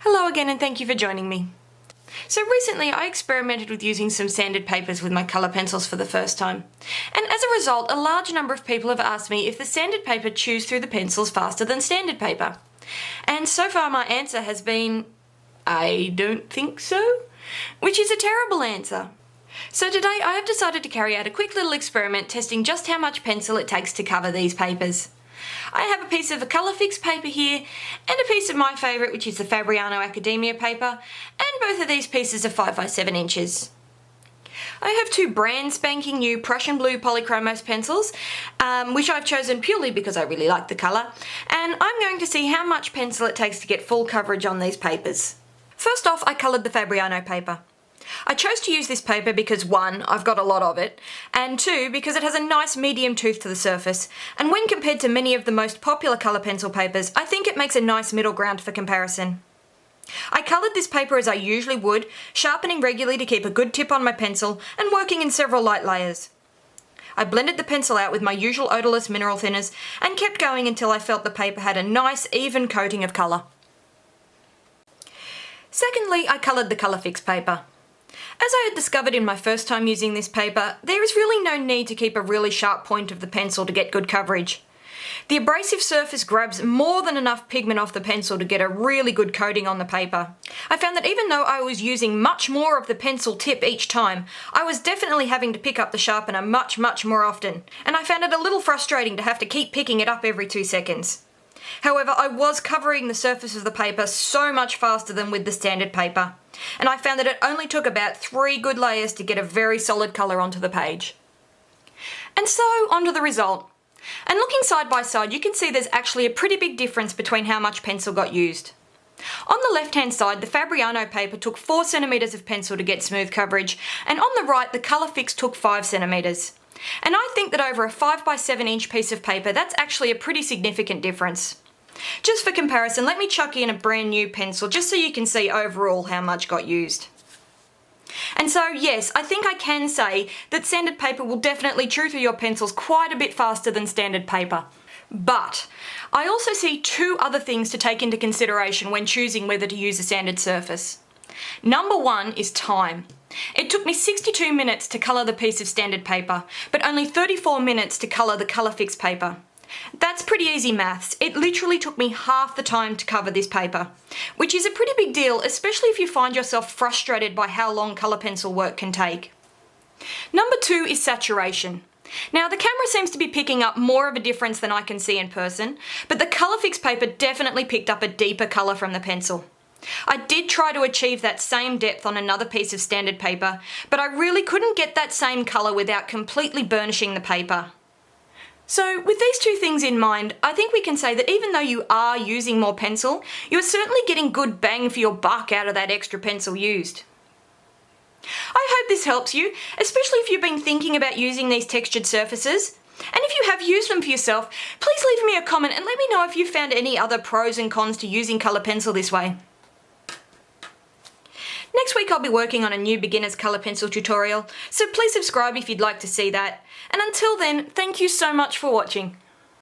Hello again and thank you for joining me. So recently I experimented with using some sanded papers with my colour pencils for the first time. And as a result, a large number of people have asked me if the sanded paper chews through the pencils faster than standard paper. And so far my answer has been, I don't think so, which is a terrible answer. So today I have decided to carry out a quick little experiment testing just how much pencil it takes to cover these papers. I have a piece of a Colourfix paper here and a piece of my favourite, which is the Fabriano Academia paper, and both of these pieces are 5 by 7 inches. I have two brand spanking new Prussian blue polychromos pencils, which I've chosen purely because I really like the colour, and I'm going to see how much pencil it takes to get full coverage on these papers. First off, I coloured the Fabriano paper. I chose to use this paper because 1, I've got a lot of it, and 2, because it has a nice medium tooth to the surface, and when compared to many of the most popular colour pencil papers, I think it makes a nice middle ground for comparison. I coloured this paper as I usually would, sharpening regularly to keep a good tip on my pencil and working in several light layers. I blended the pencil out with my usual odourless mineral thinners and kept going until I felt the paper had a nice even coating of colour. Secondly, I coloured the Colourfix paper. As I had discovered in my first time using this paper, there is really no need to keep a really sharp point of the pencil to get good coverage. The abrasive surface grabs more than enough pigment off the pencil to get a really good coating on the paper. I found that even though I was using much more of the pencil tip each time, I was definitely having to pick up the sharpener much more often, and I found it a little frustrating to have to keep picking it up every 2 seconds. However, I was covering the surface of the paper so much faster than with the standard paper, and I found that it only took about 3 good layers to get a very solid colour onto the page. And so, onto the result. And looking side by side, you can see there's actually a pretty big difference between how much pencil got used. On the left-hand side, the Fabriano paper took 4 centimetres of pencil to get smooth coverage, and on the right, the Colourfix took 5 centimetres. And I think that over a 5 by 7 inch piece of paper, that's actually a pretty significant difference. Just for comparison, let me chuck in a brand new pencil just so you can see overall how much got used. And so yes, I think I can say that sanded paper will definitely chew through your pencils quite a bit faster than standard paper. But I also see 2 other things to take into consideration when choosing whether to use a sanded surface. Number 1 is time. It took me 62 minutes to colour the piece of standard paper, but only 34 minutes to colour the Colourfix paper. That's pretty easy maths. It literally took me half the time to cover this paper, which is a pretty big deal, especially if you find yourself frustrated by how long colour pencil work can take. Number 2 is saturation. Now the camera seems to be picking up more of a difference than I can see in person, but the Colourfix paper definitely picked up a deeper colour from the pencil. I did try to achieve that same depth on another piece of standard paper, but I really couldn't get that same colour without completely burnishing the paper. So with these 2 things in mind, I think we can say that even though you are using more pencil, you're certainly getting good bang for your buck out of that extra pencil used. I hope this helps you, especially if you've been thinking about using these textured surfaces. And if you have used them for yourself, please leave me a comment and let me know if you found any other pros and cons to using colour pencil this way. Next week I'll be working on a new beginner's colour pencil tutorial, so please subscribe if you'd like to see that. And until then, thank you so much for watching.